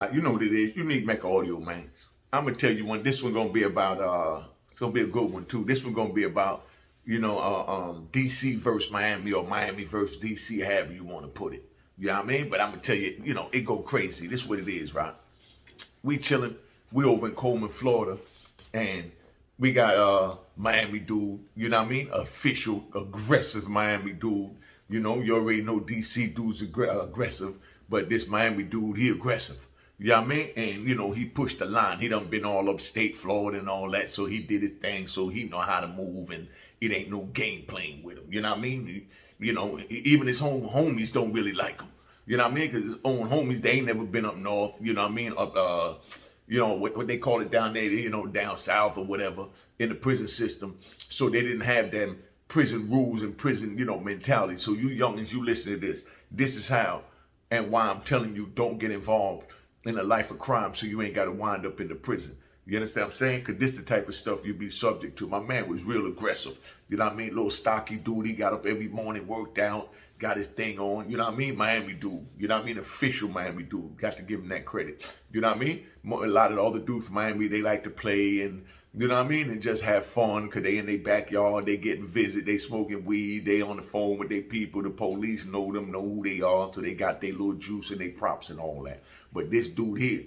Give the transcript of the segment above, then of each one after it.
You know what it is. You need Mecca audio, man. I'm gonna tell you one. This one gonna be about. It's gonna be a good one too. This one gonna be about, DC versus Miami or Miami versus DC, however you want to put it. You know what I mean? But I'm gonna tell you, it go crazy. This is what it is, right? We chilling. We over in Coleman, Florida, and we got Miami dude. You know what I mean? Official, aggressive Miami dude. You already know DC dude's aggressive, but this Miami dude, he aggressive. You know what I mean? And, he pushed the line. He done been all upstate Florida and all that, so he did his thing, so he know how to move, and it ain't no game playing with him. You know what I mean? Even his home homies don't really like him. You know what I mean? Because his own homies, they ain't never been up north. You know what I mean? Up, what they call it down there, down south or whatever, in the prison system. So they didn't have them prison rules and prison, mentality. So you youngins, you listen to this. This is how and why I'm telling you, don't get involved in a life of crime so you ain't got to wind up in the prison. You understand what I'm saying? Because this the type of stuff you be subject to. My man was real aggressive. You know what I mean? Little stocky dude. He got up every morning, worked out, got his thing on. You know what I mean? Miami dude. You know what I mean? Official Miami dude. Got to give him that credit. You know what I mean? A lot of the other dudes from Miami, they like to play and, you know what I mean? And just have fun because they in their backyard. They getting visit. They smoking weed. They on the phone with their people. The police know them, know who they are. So they got their little juice and their props and all that. But this dude here,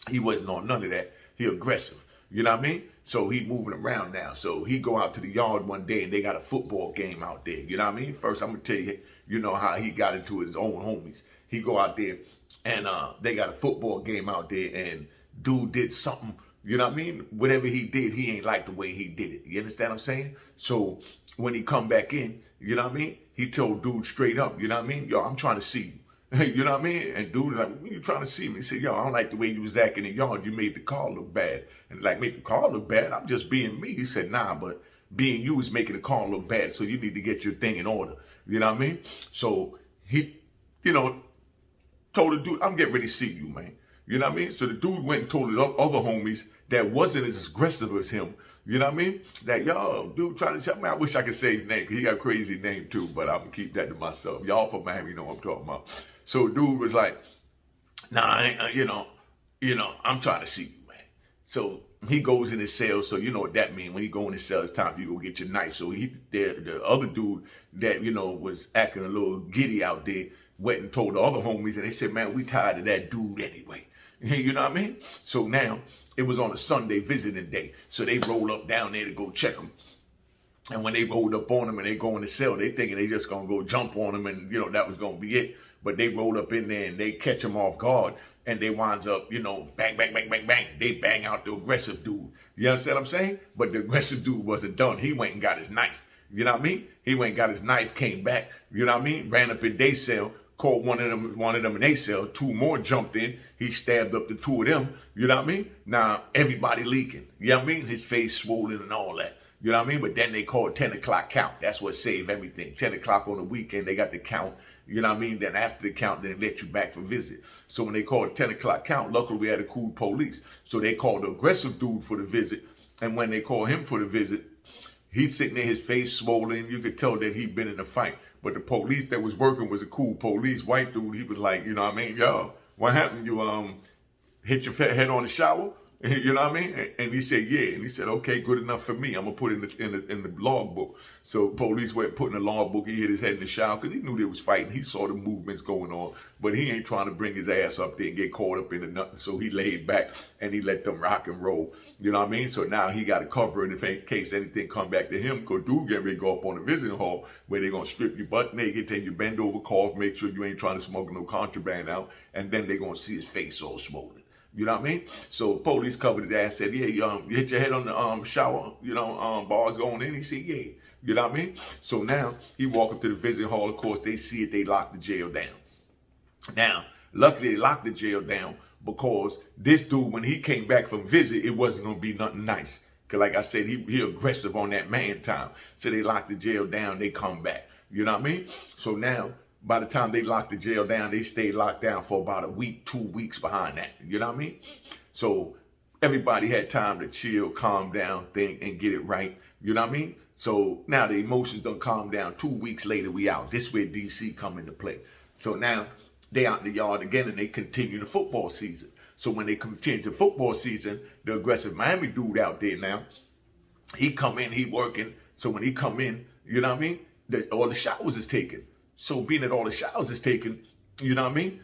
he wasn't on none of that. He aggressive. You know what I mean? So he moving around now. So he go out to the yard one day and they got a football game out there. You know what I mean? First, I'm going to tell you, how he got into his own homies. He go out there and they got a football game out there and dude did something. You know what I mean? Whatever he did, he ain't like the way he did it. You understand what I'm saying? So when he come back in, you know what I mean? He told dude straight up, you know what I mean? Yo, I'm trying to see you. You know what I mean? And dude was like, when you trying to see me? He said, yo, I don't like the way you was acting in the yard. You made the car look bad. And like, make the car look bad? I'm just being me. He said, nah, but being you is making the car look bad. So you need to get your thing in order. You know what I mean? So he, told the dude, I'm getting ready to see you, man. You know what I mean? So the dude went and told the other homies that wasn't as aggressive as him. You know what I mean? That, yo, dude trying to say, I wish I could say his name because he got a crazy name too, but I'm going to keep that to myself. Y'all from Miami know what I'm talking about. So dude was like, nah, I ain't, I'm trying to see you, man. So he goes in his cell. So you know what that means. When you go in his cell, it's time for you to go get your knife. So the other dude that, was acting a little giddy out there went and told the other homies, and they said, man, we tired of that dude anyway. You know what I mean? So now it was on a Sunday visiting day. So they roll up down there to go check him. And when they rolled up on him and they go in the cell, they thinking they just going to go jump on him and, that was going to be it. But they roll up in there and they catch him off guard and they winds up, bang, bang, bang, bang, bang. They bang out the aggressive dude. You understand what I'm saying? But the aggressive dude wasn't done. He went and got his knife. You know what I mean? He went and got his knife, came back, you know what I mean? Ran up in their cell, caught one of them in their cell. Two more jumped in. He stabbed up the two of them. You know what I mean? Now everybody leaking. You know what I mean? His face swollen and all that. You know what I mean? But then they called 10 o'clock count. That's what saved everything. 10 o'clock on the weekend, they got the count. You know what I mean? Then after the count, then they let you back for visit. So when they called 10 o'clock count, luckily we had a cool police. So they called the aggressive dude for the visit. And when they called him for the visit, he's sitting there, his face swollen. You could tell that he'd been in a fight. But the police that was working was a cool police, white dude. He was like, you know what I mean? Yo, what happened? You hit your head on the shower? You know what I mean? And he said, yeah. And he said, okay, good enough for me. I'm going to put it in the log book. So police went put in the log book. He hit his head in the shower because he knew they was fighting. He saw the movements going on. But he ain't trying to bring his ass up there and get caught up into nothing. So he laid back and he let them rock and roll. You know what I mean? So now he got to cover it in case anything come back to him. Because dude getting ready to go up on the visiting hall where they're going to strip you butt naked, take you bend over, cough, make sure you ain't trying to smuggle no contraband out. And then they're going to see his face all swollen. You know what I mean? So police covered his ass, said, yeah, you hit your head on the shower, bars going in. He said, yeah. You know what I mean? So now he walk up to the visiting hall. Of course, they see it. They lock the jail down. Now, luckily, they locked the jail down because this dude, when he came back from visit, it wasn't going to be nothing nice. Because like I said, he aggressive on that man time. So they locked the jail down. They come back. You know what I mean? So now, by the time they locked the jail down, they stayed locked down for about a week, 2 weeks behind that. You know what I mean? So everybody had time to chill, calm down, think, and get it right. You know what I mean? So now the emotions done calm down. 2 weeks later, we out. This is where DC come into play. So now they out in the yard again and they continue the football season. So when they continue the football season, the aggressive Miami dude out there now, he come in, he working. So when he come in, you know what I mean? All the showers is taken. So being that all the showers is taken, you know what I mean?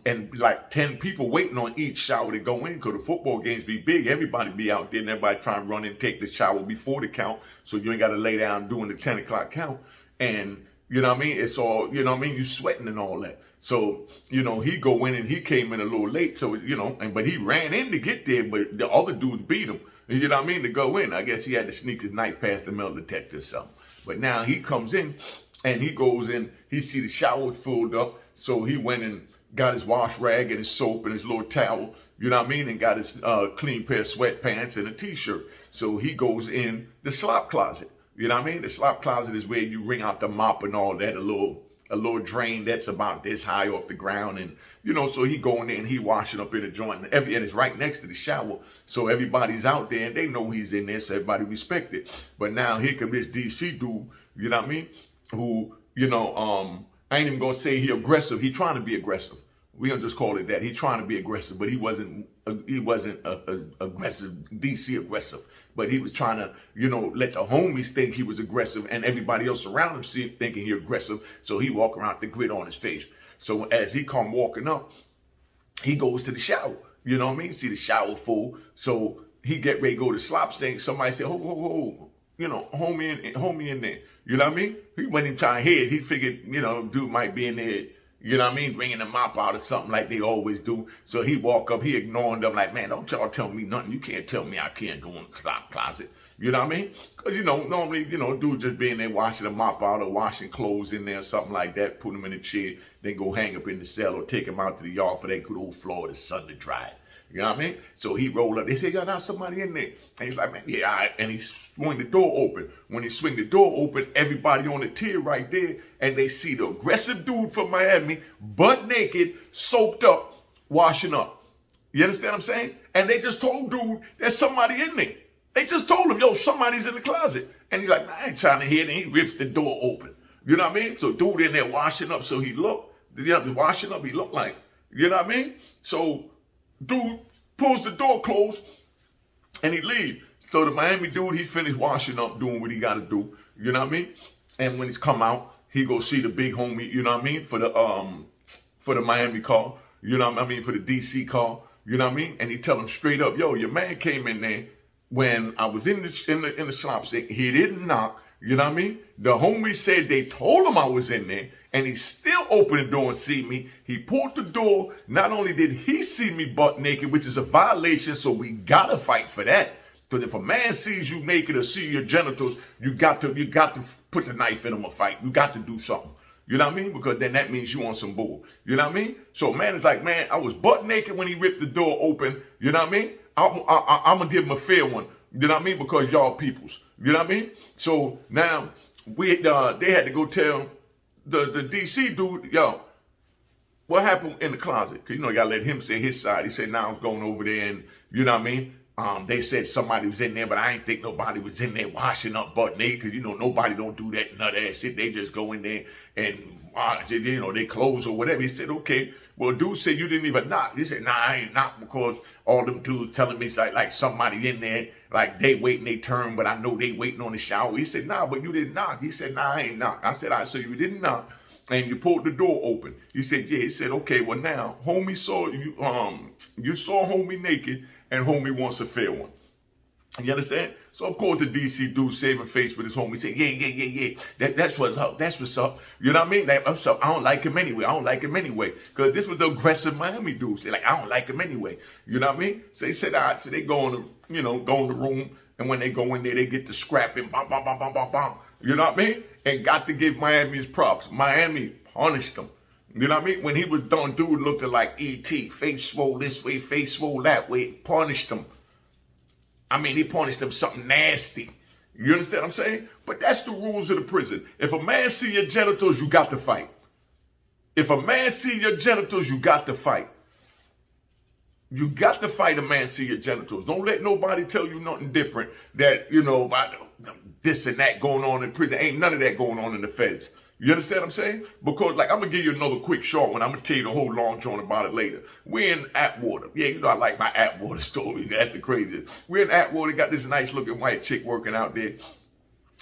And like 10 people waiting on each shower to go in because the football games be big. Everybody be out there and everybody trying to run and take the shower before the count. So you ain't got to lay down doing the 10 o'clock count. And you know what I mean? It's all, you know what I mean? You sweating and all that. So, you know, he go in and he came in a little late. So, you know, but he ran in to get there, but the other dudes beat him. You know what I mean? To go in. I guess he had to sneak his knife past the metal detector or something. But now he comes in and he goes in, he see the shower filled up. So he went and got his wash rag and his soap and his little towel, you know what I mean? And got his clean pair of sweatpants and a t-shirt. So he goes in the slop closet. You know what I mean? The slop closet is where you wring out the mop and all that, a little drain that's about this high off the ground. And, you know, so he going there and he washing up in the joint and it's right next to the shower. So everybody's out there and they know he's in there. So everybody respect it. But now here comes this DC dude, you know what I mean? Who, you know, I ain't even going to say he aggressive. He trying to be aggressive. We gonna just call it that. He trying to be aggressive, but he wasn't aggressive, DC aggressive. But he was trying to, you know, let the homies think he was aggressive and everybody else around him thinking he aggressive. So he walk around with the grit on his face. So as he come walking up, he goes to the shower. You know what I mean? See the shower full. So he get ready to go to slop sink. Somebody said, ho, you know, homie in there. You know what I mean? He went in trying to head. He figured, you know, dude might be in there. You know what I mean? Bringing the mop out or something like they always do. So he walk up, he ignoring them like, man, don't y'all tell me nothing. You can't tell me I can't go in the closet. You know what I mean? Because, you know, normally, you know, dude just being there washing the mop out or washing clothes in there or something like that, put them in a chair, then go hang up in the cell or take them out to the yard for that good old Florida sun to dry. You know what I mean? So he rolled up. They said, y'all not somebody in there. And he's like, man, yeah, all right. And he swung the door open. When he swing the door open, everybody on the tier right there, and they see the aggressive dude from Miami, butt naked, soaped up, washing up. You understand what I'm saying? And they just told dude, there's somebody in there. They just told him, yo, somebody's in the closet. And he's like, I ain't trying to hear it. And he rips the door open. You know what I mean? So dude in there washing up. So he looked, you know, washing up, he looked like, you know what I mean? So dude pulls the door closed and he leave. So the Miami dude, he finished washing up, doing what he got to do. You know what I mean? And when he's come out, he go see the big homie, you know what I mean? For the Miami call, you know what I mean? For the DC call, you know what I mean? And he tell him straight up, yo, your man came in there when I was in the shop. He didn't knock. You know what I mean? The homie said they told him I was in there, and he still opened the door and see me. He pulled the door. Not only did he see me butt naked, which is a violation, so we gotta fight for that. Because if a man sees you naked or see your genitals, you got to put the knife in him or fight. You got to do something. You know what I mean? Because then that means you on some bull. You know what I mean? So man is like, man, I was butt naked when he ripped the door open. You know what I mean? I'm gonna give him a fair one. You know what I mean? Because y'all peoples. You know what I mean? So now they had to go tell the DC dude, yo, what happened in the closet? Because, you know, you got to let him say his side. He said, now I was going over there and, you know what I mean? They said somebody was in there, but I ain't think nobody was in there washing up butt naked. Because, you know, nobody don't do that nut ass shit. They just go in there and, you know, they clothes or whatever. He said, okay. Well, dude said you didn't even knock. He said, nah, I ain't knock because all them dudes telling me it's like somebody in there, like they waiting their turn, but I know they waiting on the shower. He said, nah, but you didn't knock. He said, nah, I ain't knock. I said, so you didn't knock and you pulled the door open. He said, yeah. He said, okay, well now, homie saw you, you saw homie naked and homie wants a fair one. You understand? So of course the DC dude saving face with his homie said, yeah. That's what's up. That's what's up. You know what I mean? Like, what's up? I don't like him anyway. Because this was the aggressive Miami dude. Say like, I don't like him anyway. You know what I mean? So he said, all right. So they go in the room, and when they go in there, they get to scrapping, bam. You know what I mean? And got to give Miami his props. Miami punished him. You know what I mean? When he was done, dude looked like E.T. Face swole this way, face swole that way. Punished him. I mean, he punished him something nasty. You understand what I'm saying? But that's the rules of the prison. If a man see your genitals, you got to fight. If a man see your genitals, you got to fight. You got to fight a man see your genitals. Don't let nobody tell you nothing different that, you know, about this and that going on in prison. Ain't none of that going on in the feds. You understand what I'm saying? Because, like, I'm going to give you another quick short one. I'm going to tell you the whole long joint about it later. We're in Atwater. Yeah, you know I like my Atwater stories. That's the craziest. We're in Atwater. Got this nice-looking white chick working out there.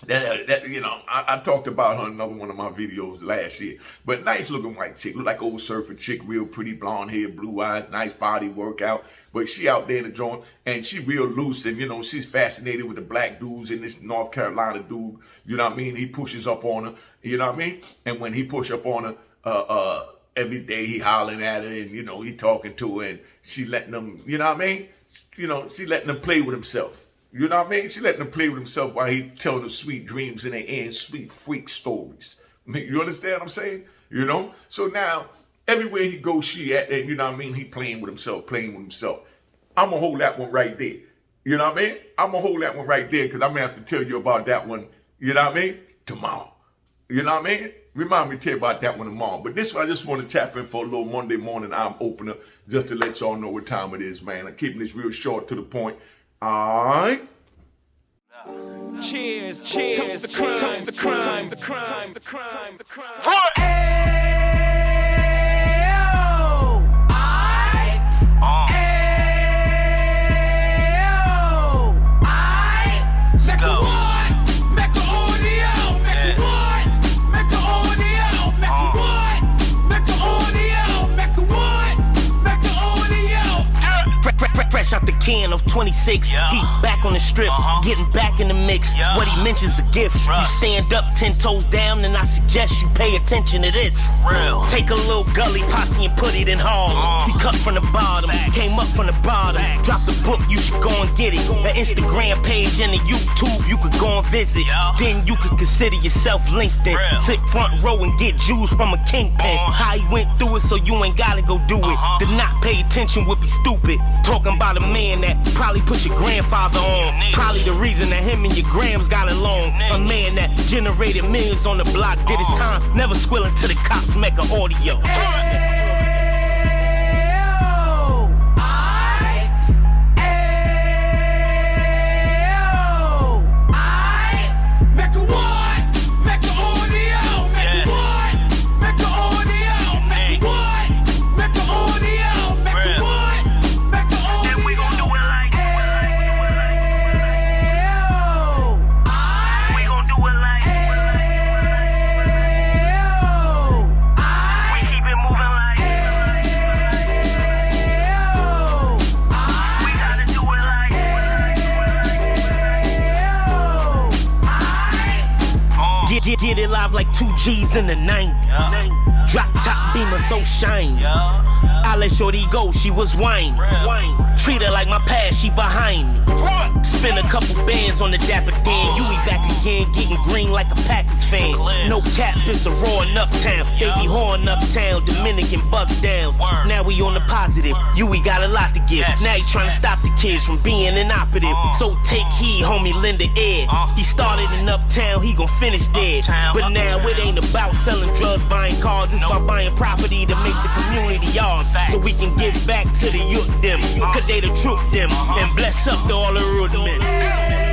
I talked about her in another one of my videos last year. But nice-looking white chick. Look like old surfer chick. Real pretty, blonde hair, blue eyes, nice body, workout. But she out there in the joint, and she real loose, and, she's fascinated with the black dudes in this North Carolina dude. You know what I mean? He pushes up on her. You know what I mean? And when he push up on her, every day he hollering at her, and, he talking to her, and she letting him, you know what I mean? She letting him play with himself. You know what I mean? She letting him play with himself while he telling her sweet dreams in the end, sweet freak stories. You understand what I'm saying? So now, everywhere he goes, she at, and you know what I mean? He playing with himself. I'm going to hold that one right there. You know what I mean? I'm going to hold that one right there because I'm going to have to tell you about that one, you know what I mean? Tomorrow. You know what I mean? Remind me to tell you about that one tomorrow. But this one, I just want to tap in for a little Monday morning eye opener just to let y'all know what time it is, man. I'm keeping this real short to the point. All right? Cheers. Toast the crime. Toast the crime. The crime. The crime. The crime. What? Fresh out the can of 26, yeah. He back on the strip, getting back in the mix. Yeah. What he mentions a gift. Bruh. You stand up 10 toes down, and I suggest you pay attention to this. Real. Take a little gully posse and put it in Harlem. He cut from the bottom, came up from the bottom. Drop the book, you should go and get it. The Instagram page and the YouTube, you could go and visit. Yeah. Then you could consider yourself LinkedIn. Real. Sit front row and get Jews from a kingpin. How he went through it, so you ain't gotta go do it. To not pay attention would be stupid. Talking about a man that probably put your grandfather on. Probably the reason that him and your grams got along. A man that generated millions on the block, did his time, never squilling to the cops, Mecca audio. Get it live like 2 G's in the 90s. Drop top beamer so shiny. I let shorty go, she was whining. Treat her like my past, she behind me. Spend a couple bands on the Dapper Dan. You be back again, getting green like a Packers fan. No cap, it's a raw in Uptown. Baby horn Uptown, Dominican bust downs. Now we on the positive, we got a lot to give. Now he trying to stop the kids from being inoperative. So take heed, homie, lend an ear. He started in Uptown, he gon' finish dead. But now it ain't about selling drugs, buying cars. It's about buying property to make the community ours. So we can give back to the youth them. Cause they the truth them. And bless up to all the root men.